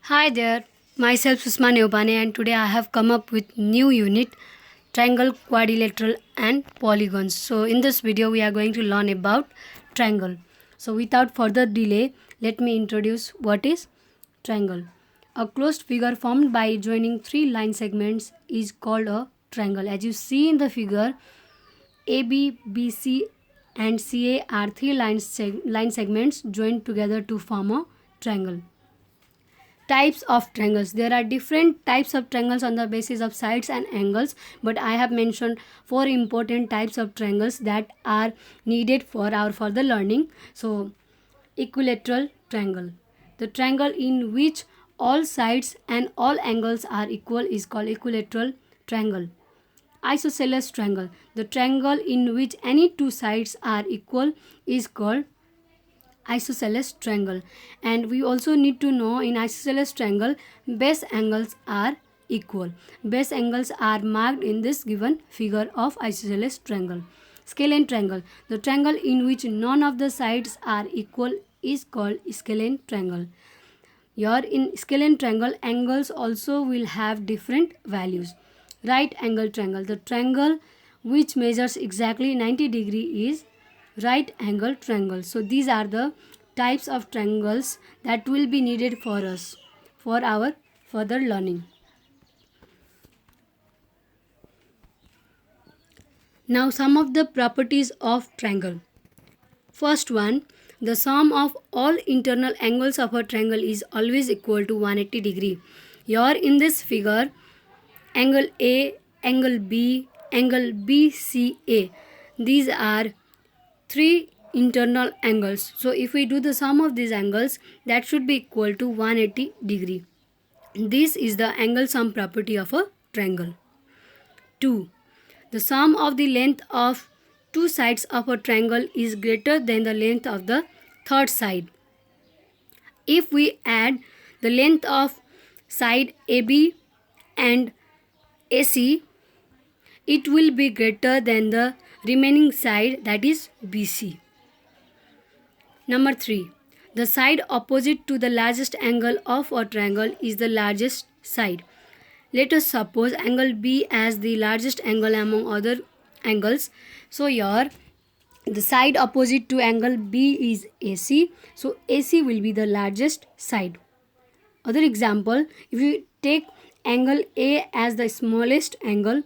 Hi there, myself Susma Neobane, and today I have come up with new unit triangle, quadrilateral and polygons. So in this video we are going to learn about triangle. So without further delay, let me introduce what is triangle. A closed figure formed by joining three line segments is called a triangle. As you see in the figure, AB, BC and CA are three line segments joined together to form a triangle. Types of triangles. There are different types of triangles on the basis of sides and angles, but I have mentioned four important types of triangles that are needed for our further learning. So equilateral triangle, the triangle in which all sides and all angles are equal, is called equilateral triangle. Isosceles triangle, the triangle in which any two sides are equal, is called isosceles triangle. And we also need to know, in isosceles triangle, base angles are equal. Base angles are marked in this given figure of isosceles triangle. Scalene triangle, the triangle in which none of the sides are equal, is called scalene triangle. Here in scalene triangle, angles also will have different values. Right angle triangle, the triangle which measures exactly 90 degree is right angle triangle. So these are the types of triangles that will be needed for us for our further learning. Now some of the properties of triangle. First one, the sum of all internal angles of a triangle is always equal to 180 degree. Here in this figure, angle A, angle B, angle BCA, these are three internal angles. So if we do the sum of these angles, that should be equal to 180 degree. This is the angle sum property of a triangle. 2. The sum of the length of two sides of a triangle is greater than the length of the third side. If we add the length of side AB and AC, it will be greater than the remaining side, that is BC. Number 3. The side opposite to the largest angle of a triangle is the largest side. Let us suppose angle B as the largest angle among other angles. So here the side opposite to angle B is AC. So AC will be the largest side. Other example, if you take angle A as the smallest angle,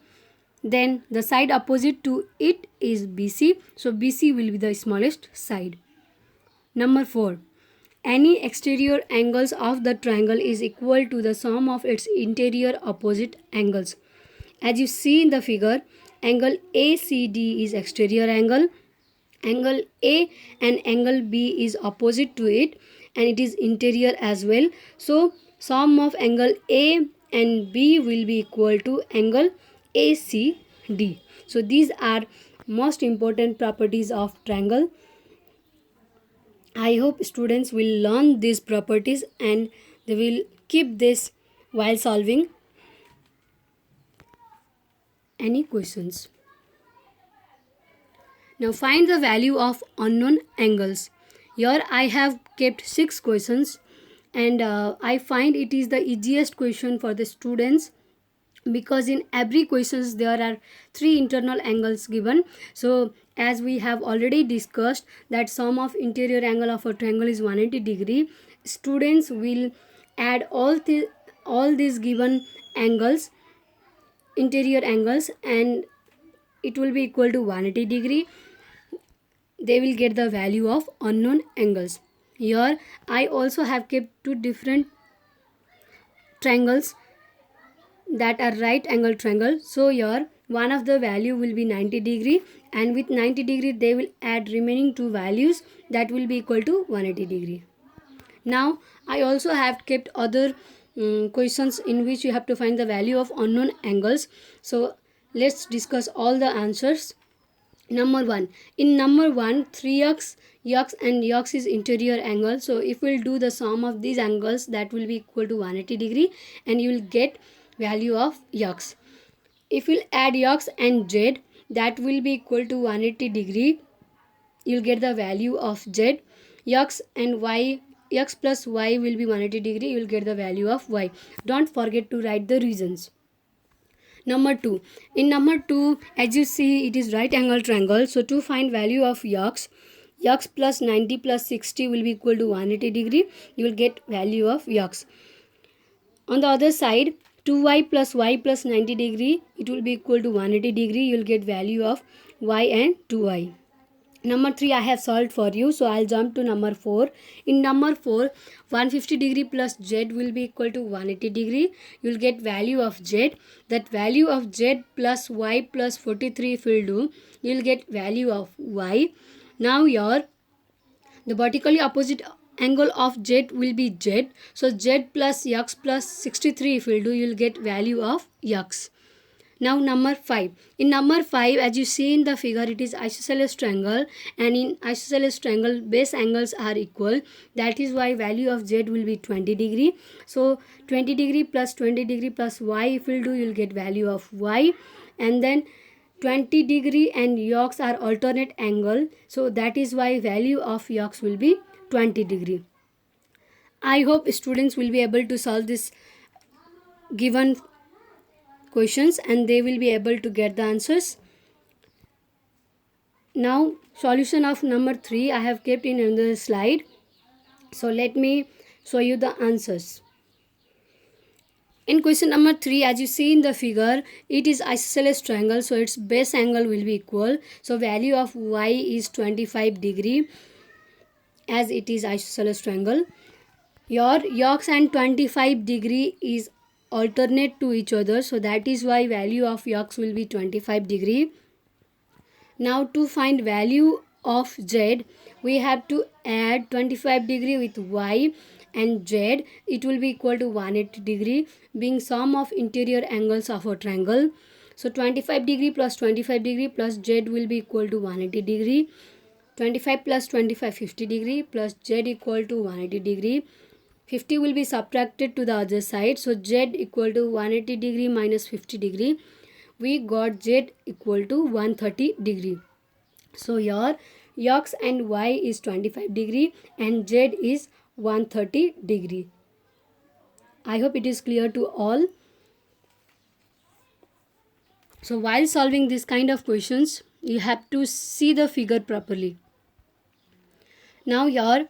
then the side opposite to it is BC. So BC will be the smallest side. Number 4. Any exterior angles of the triangle is equal to the sum of its interior opposite angles. As you see in the figure, angle ACD is exterior angle. Angle A and angle B is opposite to it, and it is interior as well. So sum of angle A and B will be equal to angle ACD. So these are most important properties of triangle. I hope students will learn these properties and they will keep this while solving any questions. Now find the value of unknown angles. Here I have kept 6 questions, and I find it is the easiest question for the students, because in every questions there are 3 internal angles given. So as we have already discussed that sum of interior angle of a triangle is 180 degree, students will add all these given angles, interior angles, and it will be equal to 180 degree. They will get the value of unknown angles. Here I also have kept 2 different triangles that are right angle triangle. So here one of the value will be 90 degree, and with 90 degree they will add remaining 2 values that will be equal to 180 degree. Now I also have kept other questions in which you have to find the value of unknown angles. So let's discuss all the answers. Number 1. In number 1, 3x, x and x is interior angle. So if we'll do the sum of these angles, that will be equal to 180 degree, and you will get value of x. If we'll add x and z, that will be equal to 180 degree. You'll get the value of z. X and y x plus y will be 180 degree, you will get the value of y. Don't forget to write the reasons. Number 2. In number 2, as you see, it is right angle triangle. So to find value of x plus 90 plus 60 will be equal to 180 degree. You will get value of x. On the other side, 2y plus 90 degree, it will be equal to 180 degree. You will get value of y and 2y. Number 3 I have solved for you. So I'll jump to number 4. In number 4, 150 degree plus z will be equal to 180 degree. You will get value of z. That value of z plus y plus 43 if you will do, you will get value of y. Now the vertically opposite angle of z will be z. So z plus x plus 63 if you will do, you will get value of x. Now number 5. In number 5, as you see in the figure, it is isosceles triangle, and in isosceles triangle base angles are equal. That is why value of z will be 20 degree. So 20 degree plus 20 degree plus y if you will do, you will get value of y. And then 20 degree and x are alternate angle. So that is why value of x will be 20 degree. I hope students will be able to solve this given questions and they will be able to get the answers. Now solution of number 3 I have kept in another slide. So let me show you the answers. In question number 3, as you see in the figure, it is isosceles triangle, so its base angle will be equal. So value of y is 25 degree as it is isosceles triangle. Your x and 25 degree is alternate to each other, so that is why value of x will be 25 degree. Now to find value of z, we have to add 25 degree with y and z. It will be equal to 180 degree, being sum of interior angles of a triangle. So 25 degree plus 25 degree plus z will be equal to 180 degree. 25 plus 25 50 degree plus z equal to 180 degree. 50 will be subtracted to the other side, so z equal to 180 degree minus 50 degree. We got z equal to 130 degree. So your x and y is 25 degree and z is 130 degree. I hope it is clear to all. So while solving this kind of questions, you have to see the figure properly. Now your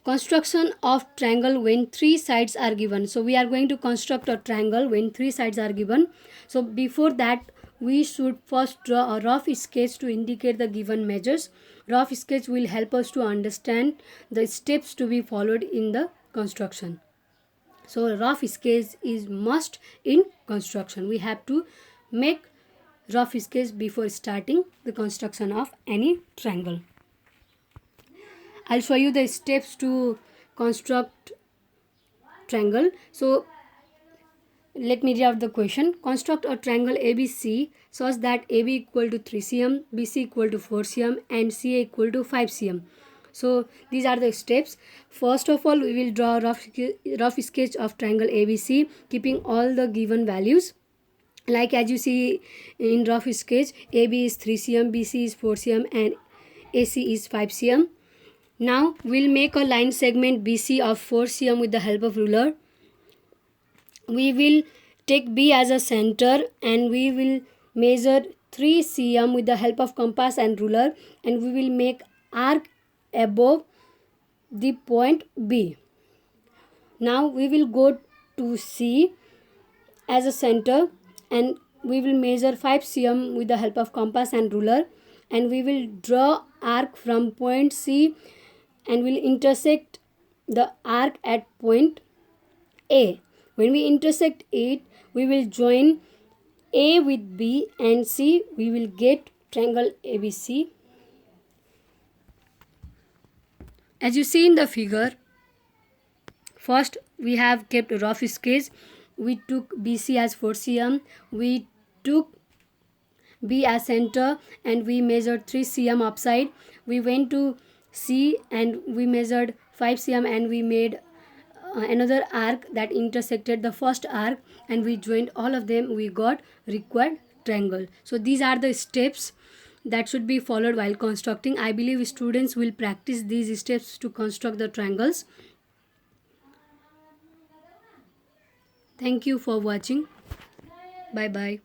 construction of triangle when 3 sides are given. So we are going to construct a triangle when 3 sides are given. So before that, we should first draw a rough sketch to indicate the given measures. Rough sketch will help us to understand the steps to be followed in the construction. So a rough sketch is must in construction. We have to make rough sketch before starting the construction of any triangle. I'll show you the steps to construct triangle. So let me read out the question. Construct a triangle ABC such that AB equal to 3 cm, BC equal to 4 cm and CA equal to 5 cm. So these are the steps. First of all, we will draw a rough sketch of triangle ABC, keeping all the given values. Like as you see in rough sketch, AB is 3 cm, BC is 4 cm and AC is 5 cm. Now we'll make a line segment BC of 4 cm with the help of ruler. We will take B as a center and we will measure 3 cm with the help of compass and ruler, and we will make arc above the point B. Now we will go to C as a center and we will measure 5 cm with the help of compass and ruler, and we will draw arc from point C and will intersect the arc at point A. When we intersect it, we will join A with B and C. We will get triangle ABC. As you see in the figure, first we have kept a rough sketch. We took BC as 4 cm. We took B as center and we measured 3 cm upside. We went to C and we measured 5 cm and we made another arc that intersected the first arc, and we joined all of them. We got required triangle. So these are the steps that should be followed while constructing. I believe students will practice these steps to construct the triangles. Thank you for watching. Bye bye.